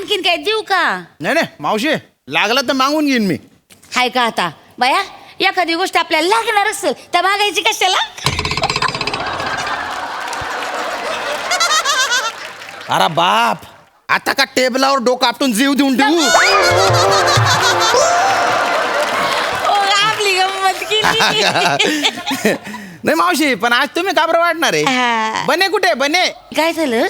आणखीन काय देऊ का? नाही नाही मावशी, लागलं तर मागून घेईन मी. हाय का आता बाया, एखादी गोष्ट आपल्याला लागणार असेल तर मागायची कशाला? अरे बाप, आता का टेबलावर डोकं आपटून जीव देऊन देऊ? आपली गंमत केली. नाही मावशी, पण आज तुम्ही का बरं वाटणार हा. आहे? बने कुठे बने? काय झालं,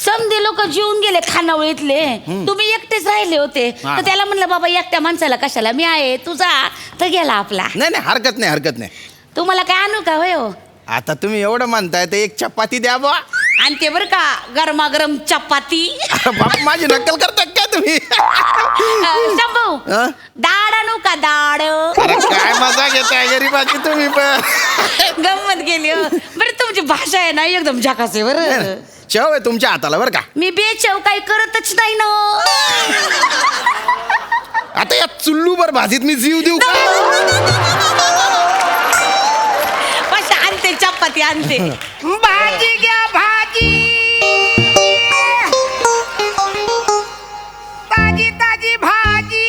समजे लोक जेवून गेले खानावळीतले, तुम्ही एकटेच राहिले होते. हा. तर त्याला म्हणलं बाबा एकट्या माणसाला कशाला, मी आहे तुझा, तर गेला आपला. नाही नाही, हरकत नाही हरकत नाही. तुम्हाला काय आणू का होय हो? आता तुम्ही एवढं म्हणताय तर एक चपाती द्या बा. आणि ते बरं का, गरमागरम चपाती. बाप, माझी नक्कल करता का तुम्ही? शंभू, हा? दाड आणू का दाड? अरे काय मजा घेताय गरीबाची तुम्ही पण. गंमत गेली हो. बरं तुमची भाषा आहे ना एकदम झकास आहे बरं. चव आहे तुमच्या हाताला बरं का. मी बेचव काही करतच नाही ना. आता या चुल्लूभर भाजीत मी जीव देऊ का? कशा आणते चपाती आणते. भाजी घ्या भाजी, ताजी ताजी भाजी.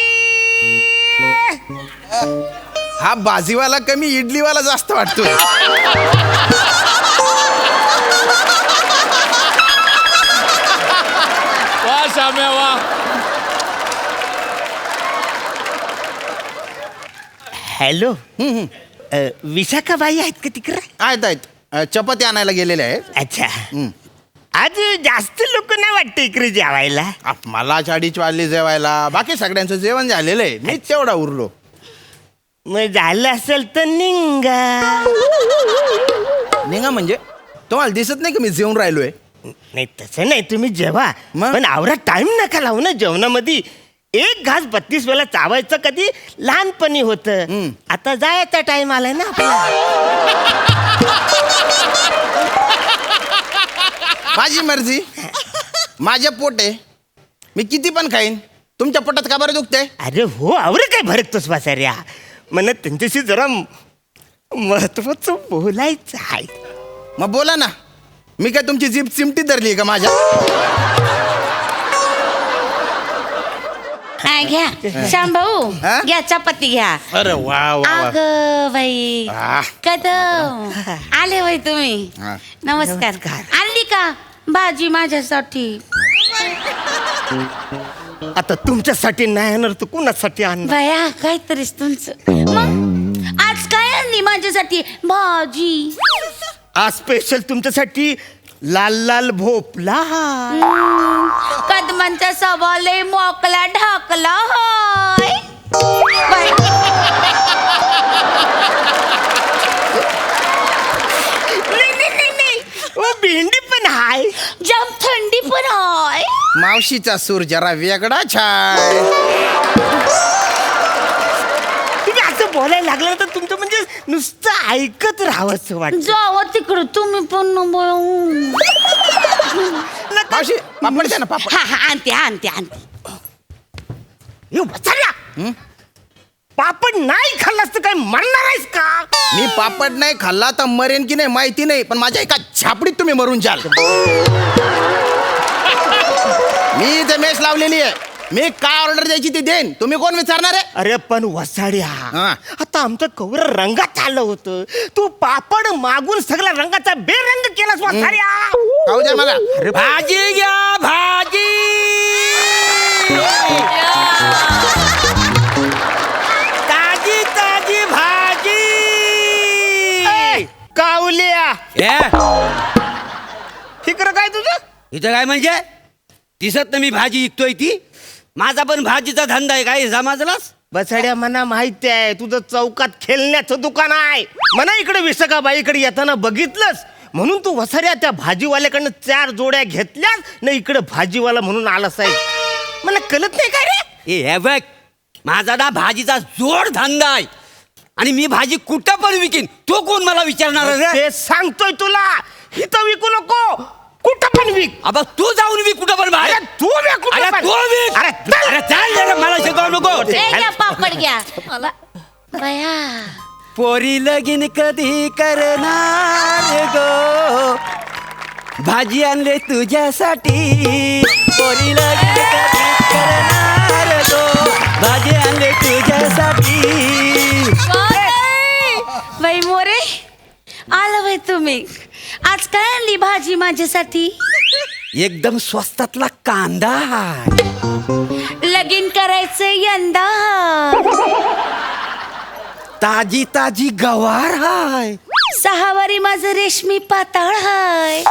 हा भाजीवाला कमी, इडलीवाला जास्त वाटतोय. वा शाम्या वा. हॅलो, विशाखाबाई आहेत का तिकडे? आहेत आहेत, चपाती आणायला गेलेले आहेत. अच्छा, आज जास्त लोक नाही वाटतं इकडे जेवायला. मला 4:30 वाजले जेवायला. बाकी सगळ्यांचं जेवण झालेलं आहे, मीच तेवढा उरलो. मग झालं असेल तर निघा. निघा म्हणजे तुम्हाला दिसत नाही का मी जेवून राहिलोय? नाही तसं नाही, तुम्ही जेवा, मग? पण आवरा टाइम नका लावू ना जेवणामध्ये. एक घास 32 वेळा चावायचं कधी लहानपणी होतं. आता जायचा टाइम आलाय ना आपला. माझी मर्जी, माझ्या पोट आहे, मी किती पण खाईन. तुमच्या पोटात का बरं दुखतंय? अरे हो, आवरे काय भरकतोस वासाऱ्या. मला त्यांच्याशी जरा महत्वाचं बोलायचं आहे. मग बोला ना. मी काय तुमची जीभ चिमटी धरली का माझ्या? घ्या शांभाऊ, हा? घ्या चपाती घ्या. अरे वा वा वा. अग बाई, आ. कदम आले बाई तुम्ही. हा. नमस्कार. आणली का भाजी माझ्यासाठी? आता तुमच्यासाठी नाही आणणार तर कुणासाठी आणणार? बाया काहीतरीच तुमचं. मग आज काय आणली माझ्यासाठी भाजी? आज स्पेशल तुमच्यासाठी लाल लाल भोपला. कदमांचा सवाले मोकला ढाकला होय. बाई. नाही, ओ भेंडी पण हाय. जाम थंडी पण होय. मावशीचा सूर जरा वेगळाच आहे. तुम्ही असं बोलायला लागलं तर तुमचं म्हणजे नुसतं ऐकत राहावं असं वाटतं. जावा तिकडं तुम्ही पण न बोलू. मावशी पापड द्या ना, पापड. हा हा आणते आणते आणते. हे वसाऱ्या, पापड नाही खाल्लास तर काय मरणार आहेस का? मी पापड नाही खाल्ला तर मरेन की नाही माहिती नाही, पण माझ्या एका छापडीत तुम्ही मरून जाल. मी इथे मेस लावलेली आहे, मी काय ऑर्डर द्यायची ती देईन. तुम्ही कोण विचारणार आहे? अरे पण वसाड्या, हा. आता आमचं कवर रंगात आलं होतं, तू पापड मागून सगळ्या रंगाचा बेरंग केलास वसाड्या. खाऊ द्या मला. भाजी घ्या भाजी. ताजी ताजी भाजी. कावल्या, इकडं काय तुझं? इथं काय म्हणजे दिसत ना मी भाजी विकतोय ती. माझा पण भाजीचा धंदा आहे, काय समजलास? बसाड्या, मना माहिती आहे तुझं चौकात खेळण्याचं दुकान आहे. मना इकडे विशाखाबाईकडे येताना बघितलंस म्हणून तू वसाड्या त्या भाजीवाल्याकडनं 4 जोड्या घेतल्यास ना इकडे भाजीवाला म्हणून आलास आहे. मला कळत नाही काय रे? हे बघ, माझा ना भाजीचा जोड धंदा आहे आणि मी भाजी कुठं पण विकीन. तो कोण मला विचारणार रे? ते सांगतोय तुला, इथं विकू नको, कुठं पण विक. अब तू जाऊन विक कुठं पण बाहेर. अरे तू विक कुठं अरे पण. तू विक. अरे अरे चाल जरा, मला शिकवू नको. ए, घ्या पापड घ्या. बया पोरी लगीन कधी करणार गो, भाजी आणले तुझ्यासाठी. पोरी लगीन कधी तो भाजी आणले तुझ्यासाठी. बाई मोरे आलं बाई तुम्ही. आज काय आणली भाजी माझ्यासाठी? एकदम स्वस्तातला कांदा आहे. लगीन करायचं यंदा. ताजी ताजी गवार हाय. 6 वारी माझं रेशमी पाताळ हाय.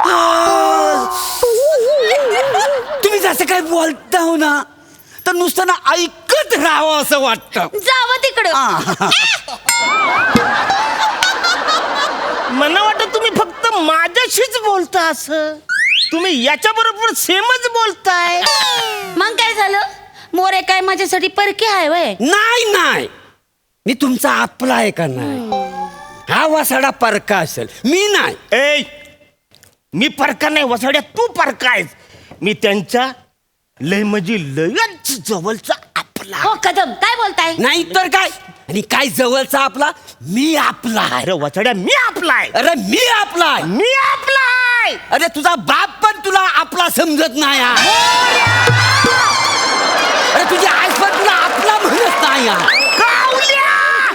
तुम्ही जसं काय बोलता हो ना तर नुसतं ना ऐकत राहावं असं वाटतं. जावं तिकडं. मला वाटत तुम्ही फक्त माझ्याशीच बोलता असं. तुम्ही याच्या बरोबर सेमच बोलताय. मग काय झालं? मोरे काय माझ्यासाठी परके आहे वय? नाही नाही, मी तुमचा आपला आहे का नाही? हा वसाडा परका असेल, मी नाही. ए मी परका नाही वसाड्या, तू परका आहेस. मी त्यांच्या लय म्हणजे लयच जवळचा आपला. हो कदम काय बोलताय? नाही तर काय. आणि काय जवळचा आपला? मी आपला आहे. अरे वसाड्या मी आपला आहे. अरे मी आपला आहे. मी आपला आहे. अरे तुझा बाप पण तुला आपला समजत नाही आहे. अरे तुझी आई पण तुला आपला म्हणत नाही आहे.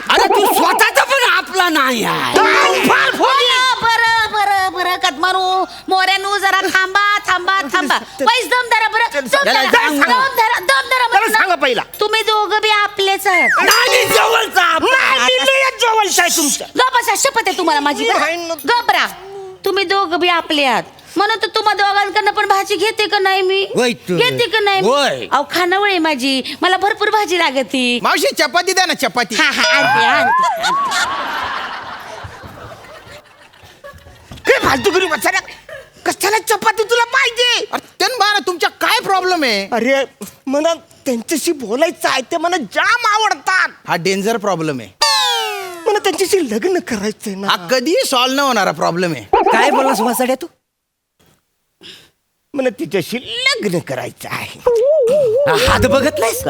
अरे तू स्वतःचा पण आपला नाही आहे. बरं कदमानू मोऱ्यानू जरा थांबा थांबा थांबा. पैस दम धरा बरं. दम धरा, दम धरा, दम धरा त्याला म्हणलं ना. सांगा पहिला. तुम्ही दोघं बी आपलेच आहात. नाही, मी जवळचा आपला. नाही, मी लयच जवळचा आहे तुमच्या. गप शपथ आहे तुम्हाला माझी. गपरा तुम्ही दोघं बी आपले आहात म्हणून तर तुम्हा दोघांकडनं पण भाजी घेते का नाही मी? होय तू. घेते का नाही? होय. अहो खानावळ आहे माझी, मला भरपूर भाजी लागती. मावशी चपाती द्या ना चपाती. हा आणते आणते. काय फालतू करू वसाड्या. कशाला चपाती तुला पाहिजे? ना तुमच्या काय प्रॉब्लेम आहे? अरे मला त्यांच्याशी बोलायचं आहे, ते मला जाम आवडतात. हा डेंजर प्रॉब्लेम आहे. मला त्यांच्याशी लग्न करायचंय हा ना. कधी सॉल्व्ह न होणारा प्रॉब्लेम आहे. काय बोललास वसाड्या तू? मला तिच्याशी लग्न करायचं आहे. हात बघत नाहीस?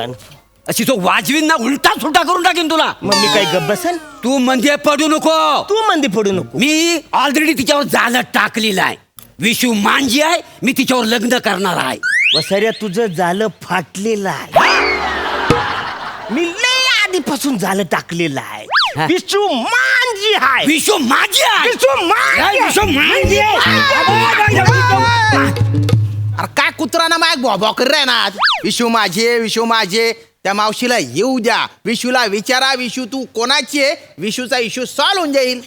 अशी तो वाजवीन ना उलटा सुलटा करून टाकेन तुला. मग मी काय गप्प बसेल? तू म्हणजे पडू नको. तू मंदी पडू नको. मी ऑलरेडी तिच्यावर जालं टाकलेलं आहे. विशू मांजी आहे, मी तिच्यावर लग्न करणार आहे. वसाऱ्या तुझं झालं फाटलेलं आहे. मी लय आधीपासून झालं टाकलेलं आहे. हा. विशू मांजी आहे. विशू माझी आहे. विशू मांजी आहे. विशू मांजी आहे. अरे काय कुत्रा माग भॉ कर रे ना. विशू माझे त्या मावशीला येऊ द्या. विशूला विचारा विशू तू कोणाची आहे. विशूचा इशू सॉल्व्ह होऊन जाईल.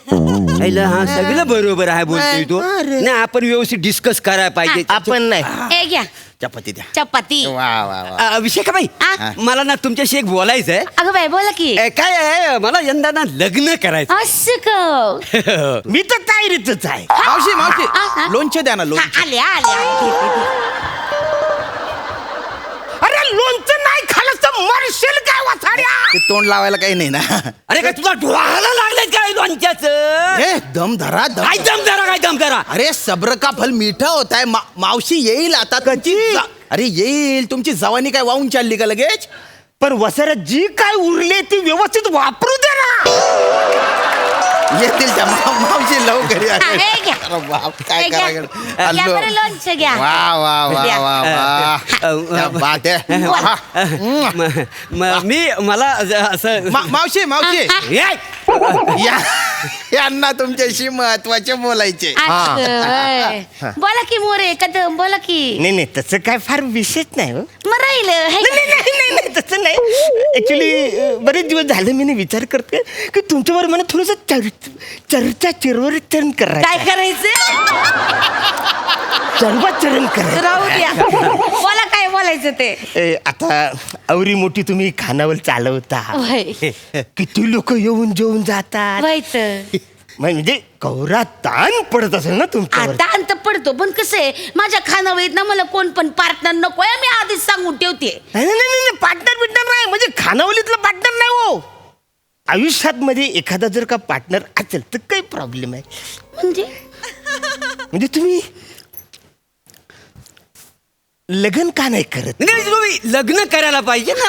हा सगळं बरोबर आहे बोलतोय तू. अरे. नाही आपण व्यवस्थित डिस्कस करायला पाहिजे. आपण नाही. हे घ्या चपाती द्या. चपाती. वा वा वा. विशाखाबाई, हा? मला ना तुमच्याशी एक बोलायचं आहे. अगं बाई बोला की. काय आहे, मला यंदा ना लग्न करायचं. असं का? मी तर तयारीतच आहे. मावशी हा. लोणचं द्या ना लोणचं. आले आले. अरे लोणचं नाही खाल्लं तर मरशील काय वसाड्या. ते तोंड लावायला काही नाही ना. अरे काय तुला डोळ्याला लागलंय काय लोणच्याच? हे दम धरा दम. काय दम धरा. अरे सब्र का फल मीठा होता है. मावशी येईल आता. अरे येईल. तुमची जवानी काय वाहून चालली का लगेच? पण वसाऱ्या जी काय उरली ती व्यवस्थित वापरू दे ना. येतील त्या मावशी लवकर या. हा, हे घ्या. अरे बाप काय हे घ्या. करायचं. घ्या बरं लोणचं घ्या. वा वा वा द्या. वा वा. क्या बात आहे. मी मला असं मावशी ये. यांना तुमच्याशी महत्वाचे बोलायचे. असं होय. बोला की मोरे कदम बोला की. नाही तसं काय फार विशेष नाही हो. मग राहिलं हे. नाही तसं नाही. ऍक्च्युली बरेच दिवस झाले मी विचार करते की तुमच्यावर मला थोडस चर्चा चिरवरण काय करायचं. करायचं? चर्वाचरण करायचं. राहू द्या. बोला काय बोलायचं ते. आता आवरी मोठी तुम्ही खानावर चालवता. होय. किती लोक येऊन जेवून जातात. व्हायचं. म्हणजे कौरा ताण पडत असेल ना तुमच्यावर. आता अंत पडतो पण कसं आहे माझ्या खानावळीत ना मला कोण पण पार्टनर नकोय मी आधीच सांगून ठेवते. नाही पार्टनर बिटनर नाही. म्हणजे खानावलीतला पार्टनर नाही हो. आयुष्यात मध्ये एखादा जर का पार्टनर असेल तर काही प्रॉब्लेम आहे. म्हणजे तुम्ही लग्न का नाही करत? नाही, तुम्ही लग्न करायला पाहिजे ना.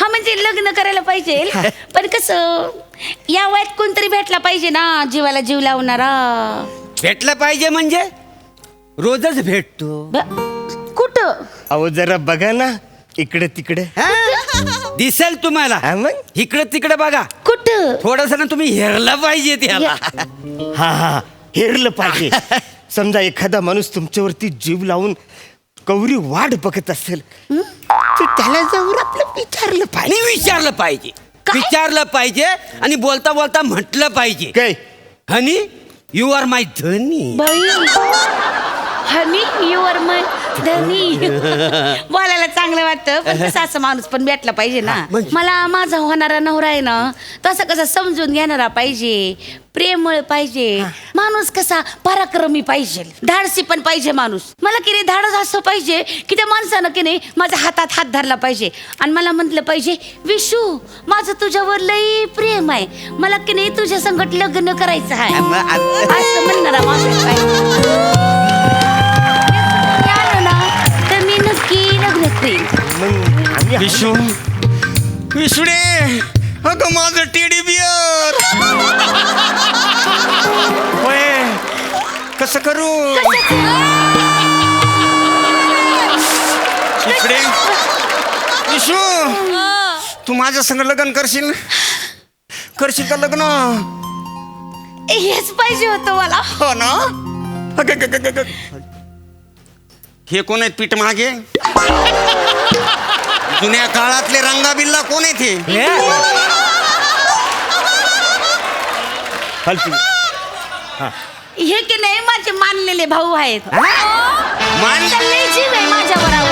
हा म्हणजे लग्न करायला पाहिजे पण कसं या वयात कोणतरी भेटला पाहिजे ना जीवाला जीव लावणारा. भेटलं पाहिजे म्हणजे रोजच भेटतो. कुठं? अहो जरा बघा ना इकडे तिकडे. दिसेल तुम्हाला हा मग? इकडे तिकडे बघा कुठं थोडस ना तुम्ही हेरलं पाहिजे त्याला हा हेरलं पाहिजे. समजा एखादा माणूस तुमच्यावरती जीव लावून कवरी वाट बघत असेल तर त्याला जाऊन आपलं विचारलं पाहिजे. आणि विचारलं पाहिजे काय? विचारलं पाहिजे आणि बोलता बोलता म्हटलं पाहिजे काय हनी यू आर माय धनी बाई हनी युअर माय धनी बोलायला चांगलं वाटतं पण कसं असं माणूस पण भेटला पाहिजे ना. मला माझा होणारा नवरा आहे ना तसं कसं समजून घेणारा पाहिजे, प्रेमळ पाहिजे, माणूस कसा पराक्रमी पाहिजे, धाडसी पण पाहिजे माणूस. मला की नाही धाडस असं पाहिजे की त्या माणसानं की नाही माझ्या हातात हात धरला पाहिजे आणि मला म्हटलं पाहिजे विशू माझं तुझ्यावर लई प्रेम आहे, मला की नाही तुझ्या संगत लग्न करायचं आहे असं म्हणणारा माणूस पाहिजे. आलं ना तर मी नक्की लग्न करीन. मग आम्ही विशू विशुडे अगं माझं टेडी बियर होय कसं करू इकडे विशू तू माझ्या संग लग्न करशील का लग्न हेच पाहिजे होतं मला. हो ना हे कोण आहेत पीठ मागे जुन्या काळातले रंगाबिल्ला कोण आहेत हे फालतू. हे की नाही माझे मानलेले भाऊ आहेत. मान त्यांना लई जीव आहे माझ्यावर.